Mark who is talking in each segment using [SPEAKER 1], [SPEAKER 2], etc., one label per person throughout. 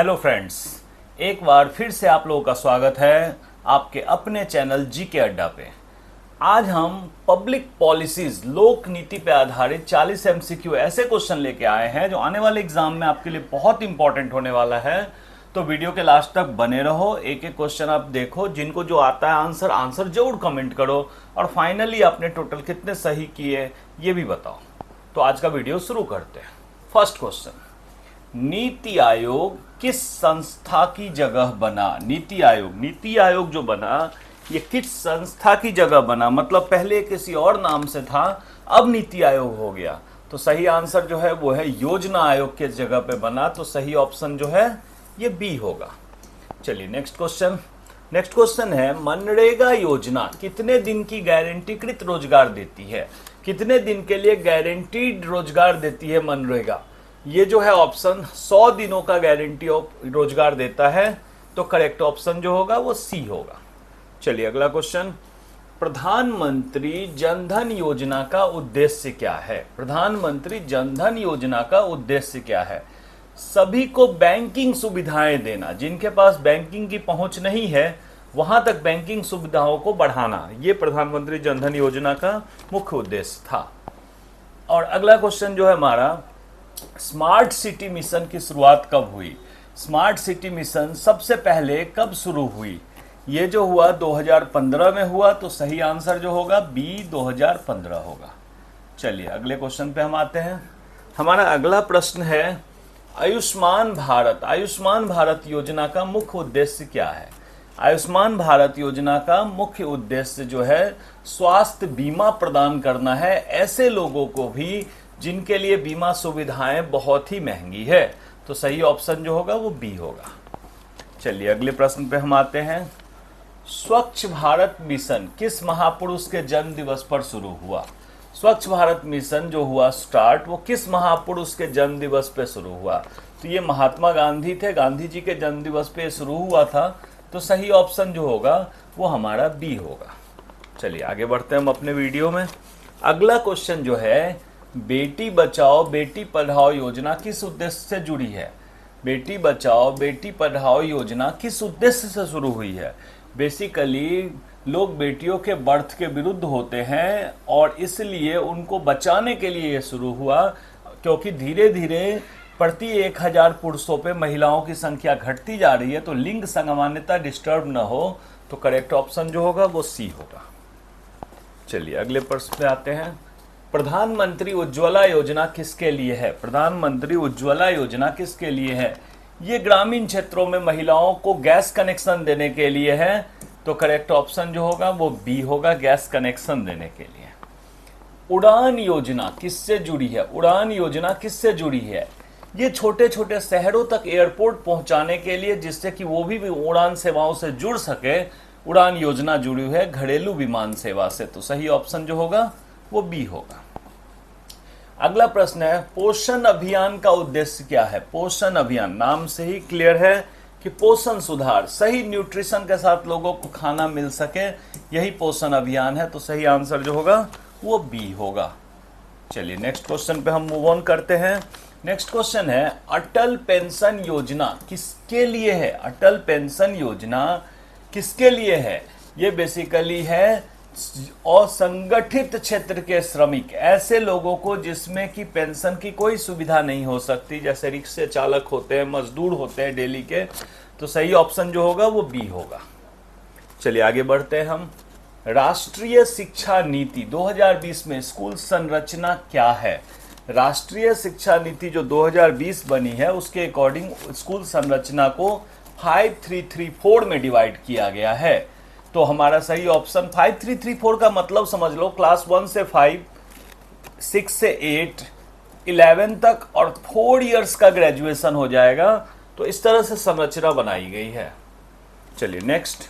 [SPEAKER 1] Hello friends, एक बार फिर से आप लोगों का स्वागत है आपके अपने चैनल जी के अड्डा पे। आज हम पब्लिक पॉलिसीज लोक नीति पे आधारित 40 एमसीक्यू ऐसे क्वेश्चन लेके आए हैं जो आने वाले एग्जाम में आपके लिए बहुत इंपॉर्टेंट होने वाला है। तो वीडियो के लास्ट तक बने रहो, एक एक क्वेश्चन आप देखो, जिनको जो आता है आंसर जरूर कमेंट करो और फाइनली आपने टोटल कितने सही किए ये भी बताओ। तो आज का वीडियो शुरू करते हैं। फर्स्ट क्वेश्चन, नीति आयोग किस संस्था की जगह बना? नीति आयोग जो बना ये किस संस्था की जगह बना? मतलब पहले किसी और नाम से था, अब नीति आयोग हो गया। तो सही आंसर जो है वो है योजना आयोग के जगह पे बना। तो सही ऑप्शन जो है ये बी होगा। चलिए नेक्स्ट क्वेश्चन है, मनरेगा योजना कितने दिन की गारंटीकृत रोजगार देती है? कितने दिन के लिए गारंटीड रोजगार देती है मनरेगा? ये जो है ऑप्शन 100 दिनों का गारंटी रोजगार देता है। तो करेक्ट ऑप्शन जो होगा वो सी होगा। चलिए अगला क्वेश्चन, प्रधानमंत्री जनधन योजना का उद्देश्य क्या है? प्रधानमंत्री जनधन योजना का उद्देश्य क्या है? सभी को बैंकिंग सुविधाएं देना, जिनके पास बैंकिंग की पहुंच नहीं है वहां तक बैंकिंग सुविधाओं को बढ़ाना, ये प्रधानमंत्री जनधन योजना का मुख्य उद्देश्य था। और अगला क्वेश्चन जो है हमारा, स्मार्ट सिटी मिशन की शुरुआत कब हुई? स्मार्ट सिटी मिशन सबसे पहले कब शुरू हुई? ये जो हुआ 2015 में हुआ। तो सही आंसर जो होगा बी 2015 होगा। चलिए अगले क्वेश्चन पे हम आते हैं। हमारा अगला प्रश्न है, आयुष्मान भारत योजना का मुख्य उद्देश्य क्या है? आयुष्मान भारत योजना का मुख्य उद्देश्य जो है स्वास्थ्य बीमा प्रदान करना है ऐसे लोगों को भी जिनके लिए बीमा सुविधाएं बहुत ही महंगी है। तो सही ऑप्शन जो होगा वो बी होगा। चलिए अगले प्रश्न पे हम आते हैं। स्वच्छ भारत मिशन किस महापुरुष के जन्म दिवस पर शुरू हुआ? स्वच्छ भारत मिशन जो हुआ स्टार्ट, वो किस महापुरुष के जन्म दिवस पे शुरू हुआ? तो ये महात्मा गांधी थे, गांधी जी के जन्म दिवस पे शुरू हुआ था। तो सही ऑप्शन जो होगा वो हमारा बी होगा। चलिए आगे बढ़ते हैं हम अपने वीडियो में। अगला क्वेश्चन जो है, बेटी बचाओ बेटी पढ़ाओ योजना किस उद्देश्य से जुड़ी है? बेटी बचाओ बेटी पढ़ाओ योजना किस उद्देश्य से शुरू हुई है? बेसिकली लोग बेटियों के बर्थ के विरुद्ध होते हैं और इसलिए उनको बचाने के लिए ये शुरू हुआ, क्योंकि धीरे धीरे प्रति 1000 पुरुषों पे महिलाओं की संख्या घटती जा रही है। तो लिंग समानता डिस्टर्ब न हो। तो करेक्ट ऑप्शन जो होगा वो सी होगा। चलिए अगले प्रश्न पे आते हैं। प्रधानमंत्री उज्ज्वला योजना किसके लिए है? प्रधानमंत्री उज्ज्वला योजना किसके लिए है? ये ग्रामीण क्षेत्रों में महिलाओं को गैस कनेक्शन देने के लिए है। तो करेक्ट ऑप्शन जो होगा वो बी होगा, गैस कनेक्शन देने के लिए। उड़ान योजना किससे जुड़ी है? उड़ान योजना किससे जुड़ी है? ये छोटे छोटे शहरों तक एयरपोर्ट पहुंचाने के लिए, जिससे कि वो भी उड़ान सेवाओं से जुड़ सके, उड़ान योजना जुड़ी है घरेलू विमान सेवा से। तो सही ऑप्शन जो होगा वो बी होगा। अगला प्रश्न है, पोषण अभियान का उद्देश्य क्या है? पोषण अभियान नाम से ही क्लियर है कि पोषण सुधार, सही न्यूट्रिशन के साथ लोगों को खाना मिल सके, यही पोषण अभियान है। तो सही आंसर जो होगा वो बी होगा। चलिए नेक्स्ट क्वेश्चन पे हम मूव ऑन करते हैं। नेक्स्ट क्वेश्चन है, अटल पेंशन योजना किसके लिए है? अटल पेंशन योजना किसके लिए है? ये बेसिकली है असंगठित क्षेत्र के श्रमिक, ऐसे लोगों को जिसमें कि पेंशन की कोई सुविधा नहीं हो सकती, जैसे रिक्शे चालक होते हैं, मजदूर होते हैं डेली के। तो सही ऑप्शन जो होगा वो बी होगा। चलिए आगे बढ़ते हैं हम। राष्ट्रीय शिक्षा नीति 2020 में स्कूल संरचना क्या है? राष्ट्रीय शिक्षा नीति जो 2020 बनी है उसके अकॉर्डिंग स्कूल संरचना को 5334 में डिवाइड किया गया है। तो हमारा सही ऑप्शन 5334 का मतलब समझ लो क्लास 1 से 5, 6 से 8, 11 तक और 4 इयर्स का ग्रेजुएशन हो जाएगा। तो इस तरह से संरचना बनाई गई है। चलिए नेक्स्ट,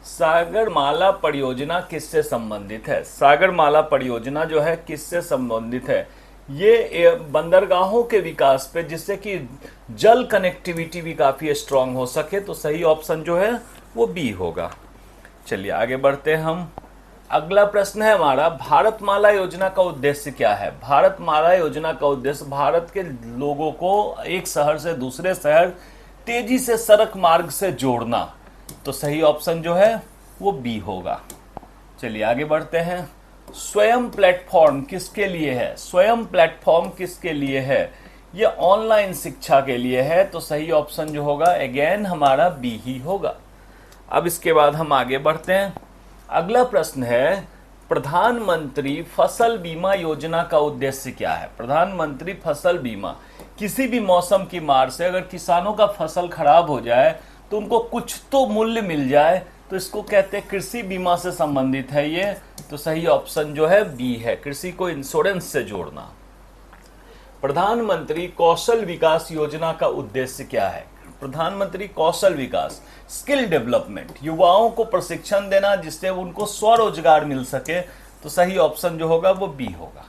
[SPEAKER 1] सागरमाला परियोजना किससे संबंधित है? सागरमाला परियोजना जो है किससे संबंधित है? ये बंदरगाहों के विकास पे, जिससे कि जल कनेक्टिविटी भी काफी स्ट्रांग हो सके। तो सही ऑप्शन जो है वो बी होगा। चलिए आगे बढ़ते हैं हम। अगला प्रश्न है हमारा, भारतमाला योजना का उद्देश्य क्या है? भारतमाला योजना का उद्देश्य भारत के लोगों को एक शहर से दूसरे शहर तेजी से सड़क मार्ग से जोड़ना, तो सही ऑप्शन जो है वो बी होगा। चलिए आगे बढ़ते हैं। स्वयं प्लेटफॉर्म किसके लिए है? स्वयं प्लेटफॉर्म किसके लिए है? ये ऑनलाइन शिक्षा के लिए है, तो सही ऑप्शन जो होगा अगेन हमारा बी ही होगा। अब इसके बाद हम आगे बढ़ते हैं। अगला प्रश्न है, प्रधानमंत्री फसल बीमा योजना का उद्देश्य क्या है? प्रधानमंत्री फसल बीमा, किसी भी मौसम की मार से अगर किसानों का फसल खराब हो जाए तो उनको कुछ तो मूल्य मिल जाए, तो इसको कहते हैं कृषि बीमा से संबंधित है ये, तो सही ऑप्शन जो है बी है, कृषि को इंश्योरेंस से जोड़ना। प्रधानमंत्री कौशल विकास योजना का उद्देश्य क्या है? प्रधानमंत्री कौशल विकास, स्किल डेवलपमेंट, युवाओं को प्रशिक्षण देना जिससे उनको स्वरोजगार मिल सके, तो सही ऑप्शन जो होगा वो बी होगा।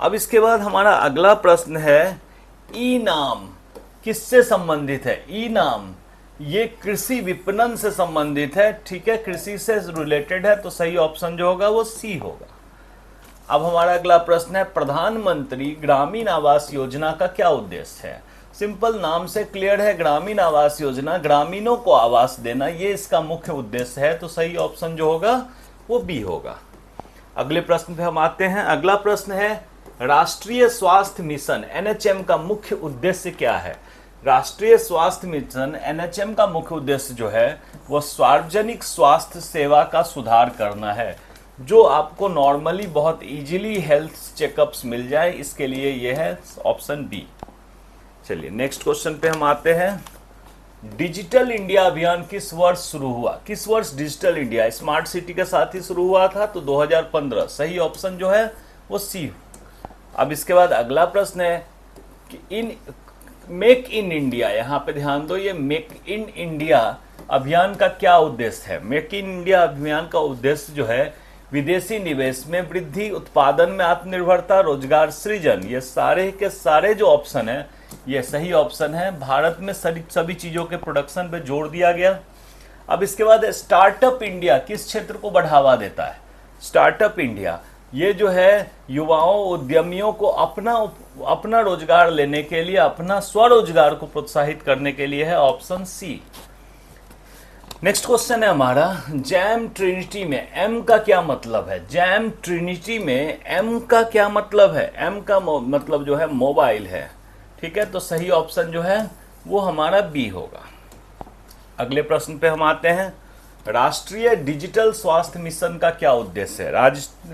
[SPEAKER 1] अब इसके बाद हमारा अगला प्रश्न है, ई नाम किससे संबंधित है? ई नाम ये कृषि विपणन से संबंधित है, ठीक है, कृषि से रिलेटेड है, तो सही ऑप्शन जो होगा वो सी होगा। अब हमारा अगला प्रश्न है, प्रधानमंत्री ग्रामीण आवास योजना का क्या उद्देश्य है? सिंपल, नाम से क्लियर है, ग्रामीण आवास योजना, ग्रामीणों को आवास देना, ये इसका मुख्य उद्देश्य है, तो सही ऑप्शन जो होगा वो बी होगा। अगले प्रश्न पे हम आते हैं। अगला प्रश्न है, राष्ट्रीय स्वास्थ्य मिशन एनएचएम का मुख्य उद्देश्य क्या है? राष्ट्रीय स्वास्थ्य मिशन एनएचएम का मुख्य उद्देश्य जो है वो सार्वजनिक स्वास्थ्य सेवा का सुधार करना है, जो आपको नॉर्मली बहुत इजीली हेल्थ चेकअप्स मिल जाए, इसके लिए ये है ऑप्शन बी। चलिए नेक्स्ट क्वेश्चन पे हम आते हैं। डिजिटल इंडिया अभियान किस वर्ष शुरू हुआ? किस वर्ष डिजिटल इंडिया स्मार्ट सिटी के साथ ही शुरू हुआ था, तो 2015, सही ऑप्शन जो है वो सी। अब इसके बाद अगला प्रश्न है कि मेक इन इंडिया, यहाँ पे ध्यान दो, ये मेक इन इंडिया अभियान का क्या उद्देश्य है? मेक इन इंडिया अभियान का उद्देश्य जो है विदेशी निवेश में वृद्धि, उत्पादन में आत्मनिर्भरता, रोजगार सृजन, ये सारे के सारे जो ऑप्शन है ये सही ऑप्शन है। भारत में सभी चीजों के प्रोडक्शन पे जोर दिया गया। अब इसके बाद स्टार्टअप इंडिया किस क्षेत्र को बढ़ावा देता है? स्टार्टअप इंडिया ये जो है युवाओं, उद्यमियों को अपना रोजगार लेने के लिए, अपना स्वरोजगार को प्रोत्साहित करने के लिए है, ऑप्शन सी। नेक्स्ट क्वेश्चन है हमारा, जैम ट्रिनिटी में एम का क्या मतलब है? जैम ट्रिनिटी में एम का क्या मतलब है? एम का मतलब जो है मोबाइल है, ठीक है, तो सही ऑप्शन जो है वो हमारा बी होगा। अगले प्रश्न पे हम आते हैं। राष्ट्रीय डिजिटल स्वास्थ्य मिशन का क्या उद्देश्य है?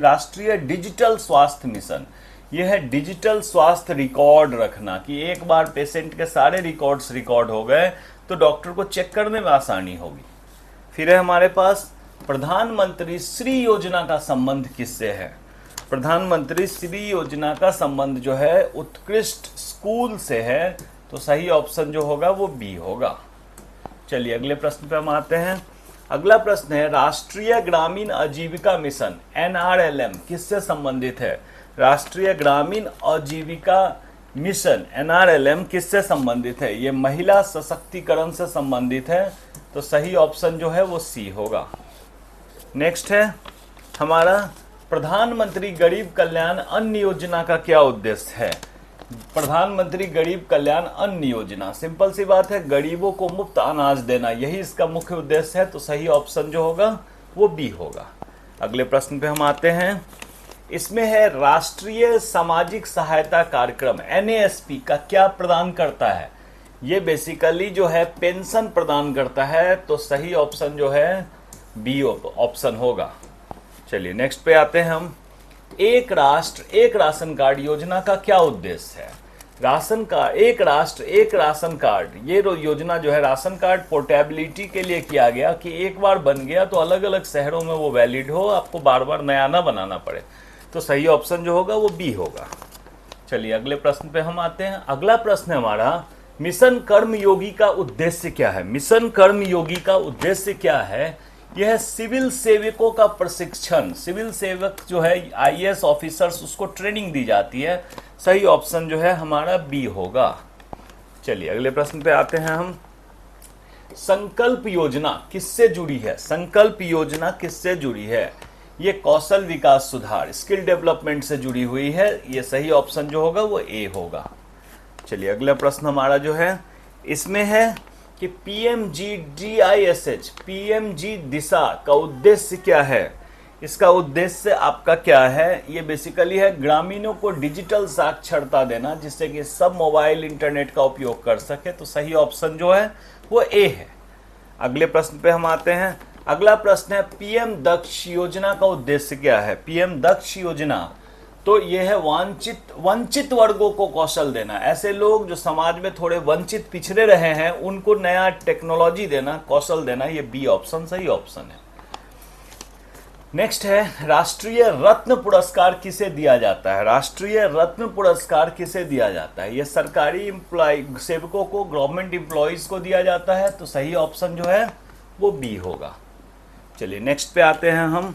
[SPEAKER 1] राष्ट्रीय डिजिटल स्वास्थ्य मिशन यह है डिजिटल स्वास्थ्य रिकॉर्ड रखना, कि एक बार पेशेंट के सारे रिकॉर्ड्स रिकॉर्ड हो गए तो डॉक्टर को चेक करने में आसानी होगी। फिर है हमारे पास, प्रधानमंत्री श्री योजना का संबंध किससे है? प्रधानमंत्री श्री योजना का संबंध जो है उत्कृष्ट स्कूल से है, तो सही ऑप्शन जो होगा वो बी होगा। चलिए अगले प्रश्न पे हम आते हैं। अगला प्रश्न है, राष्ट्रीय ग्रामीण आजीविका मिशन एनआरएलएम किससे संबंधित है? राष्ट्रीय ग्रामीण आजीविका मिशन एनआरएलएम किससे संबंधित है? ये महिला सशक्तिकरण से संबंधित है, तो सही ऑप्शन जो है वो सी होगा। नेक्स्ट है हमारा, प्रधानमंत्री गरीब कल्याण अन्न योजना का क्या उद्देश्य है? प्रधानमंत्री गरीब कल्याण अन्न योजना, सिंपल सी बात है, गरीबों को मुफ्त अनाज देना, यही इसका मुख्य उद्देश्य है, तो सही ऑप्शन जो होगा वो बी होगा। अगले प्रश्न पे हम आते हैं। इसमें है, राष्ट्रीय सामाजिक सहायता कार्यक्रम एनएएसपी का क्या प्रदान करता है? ये बेसिकली जो है पेंशन प्रदान करता है, तो सही ऑप्शन जो है बी ऑप्शन होगा। चलिए नेक्स्ट पे आते हैं हम। एक राष्ट्र एक राशन कार्ड योजना का क्या उद्देश्य है? राशन कार्ड, एक राष्ट्र एक राशन कार्ड, ये योजना जो है राशन कार्ड पोर्टेबिलिटी के लिए किया गया, कि एक बार बन गया तो अलग अलग शहरों में वो वैलिड हो, आपको बार बार नया ना बनाना पड़े, तो सही ऑप्शन जो होगा वो बी होगा। चलिए अगले प्रश्न पे हम आते हैं। अगला प्रश्न है हमारा, मिशन कर्मयोगी का उद्देश्य क्या है? मिशन कर्मयोगी का उद्देश्य क्या है? यह सिविल सेवकों का प्रशिक्षण, सिविल सेवक जो है आईएएस ऑफिसर्स, उसको ट्रेनिंग दी जाती है, सही ऑप्शन जो है हमारा बी होगा। चलिए अगले प्रश्न पे आते हैं हम। संकल्प योजना किससे जुड़ी है? संकल्प योजना किससे जुड़ी है? ये कौशल विकास सुधार, स्किल डेवलपमेंट से जुड़ी हुई है, ये सही ऑप्शन जो होगा वो ए होगा। चलिए अगला प्रश्न हमारा जो है, इसमें है कि PMGDISH PMG दिशा का उद्देश्य क्या है। इसका उद्देश्य आपका क्या है, ये बेसिकली है ग्रामीणों को डिजिटल साक्षरता देना, जिससे कि सब मोबाइल इंटरनेट का उपयोग कर सके। तो सही ऑप्शन जो है वो ए है। अगले प्रश्न पे हम आते हैं। अगला प्रश्न है पीएम दक्ष योजना का उद्देश्य क्या है। पीएम दक्ष योजना तो ये है वंचित वर्गों को कौशल देना। ऐसे लोग जो समाज में थोड़े वंचित पिछड़े रहे हैं उनको नया टेक्नोलॉजी देना, कौशल देना। ये बी ऑप्शन सही ऑप्शन है। नेक्स्ट है राष्ट्रीय रत्न पुरस्कार किसे दिया जाता है। राष्ट्रीय रत्न पुरस्कार किसे दिया जाता है। ये सरकारी एम्प्लॉय सेवकों को, गवर्नमेंट एम्प्लॉयज को दिया जाता है। तो सही ऑप्शन जो है वो बी होगा। चलिए नेक्स्ट पे आते हैं हम।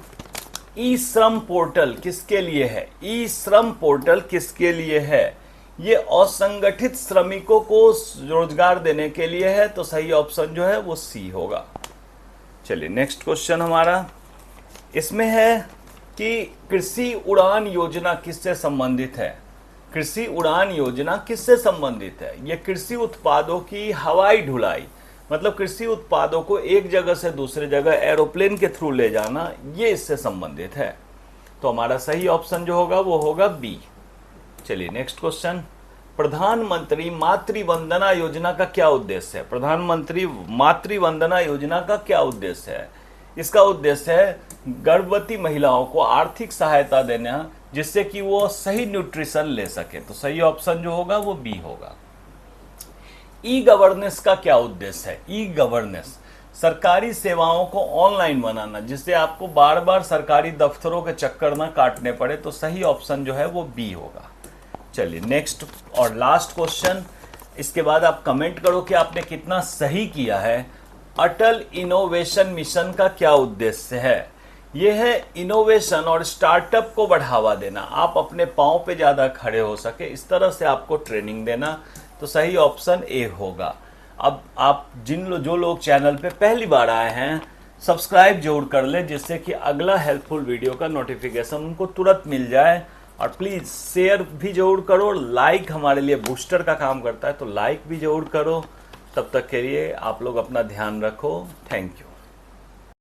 [SPEAKER 1] ई श्रम पोर्टल किसके लिए है। ई श्रम पोर्टल किसके लिए है। ये असंगठित श्रमिकों को रोजगार देने के लिए है। तो सही ऑप्शन जो है वो सी होगा। चलिए नेक्स्ट क्वेश्चन हमारा इसमें है कि कृषि उड़ान योजना किससे संबंधित है। कृषि उड़ान योजना किससे संबंधित है। यह कृषि उत्पादों की हवाई ढुलाई, मतलब कृषि उत्पादों को एक जगह से दूसरे जगह एरोप्लेन के थ्रू ले जाना, ये इससे संबंधित है। तो हमारा सही ऑप्शन जो होगा वो होगा बी। चलिए नेक्स्ट क्वेश्चन। प्रधानमंत्री मातृ वंदना योजना का क्या उद्देश्य है। प्रधानमंत्री मातृ वंदना योजना का क्या उद्देश्य है। इसका उद्देश्य है गर्भवती महिलाओं को आर्थिक सहायता देना, जिससे कि वो सही न्यूट्रिशन ले सके। तो सही ऑप्शन जो होगा वो बी होगा। ई गवर्नेंस का क्या उद्देश्य है। ई गवर्नेंस सरकारी सेवाओं को ऑनलाइन बनाना, जिससे आपको बार बार सरकारी दफ्तरों के चक्कर ना काटने पड़े। तो सही ऑप्शन जो है वो बी होगा। चलिए नेक्स्ट और लास्ट क्वेश्चन। इसके बाद आप कमेंट करो कि आपने कितना सही किया है। अटल इनोवेशन मिशन का क्या उद्देश्य है। यह है इनोवेशन और स्टार्टअप को बढ़ावा देना, आप अपने पांव पे ज़्यादा खड़े हो सके, इस तरह से आपको ट्रेनिंग देना। तो सही ऑप्शन ए होगा। अब आप जो लोग चैनल पे पहली बार आए हैं सब्सक्राइब जरूर कर लें, जिससे कि अगला हेल्पफुल वीडियो का नोटिफिकेशन उनको तुरंत मिल जाए। और प्लीज़ शेयर भी जरूर करो, लाइक हमारे लिए बूस्टर का काम करता है, तो लाइक भी जरूर करो। तब तक के लिए आप लोग अपना ध्यान रखो। Thank you.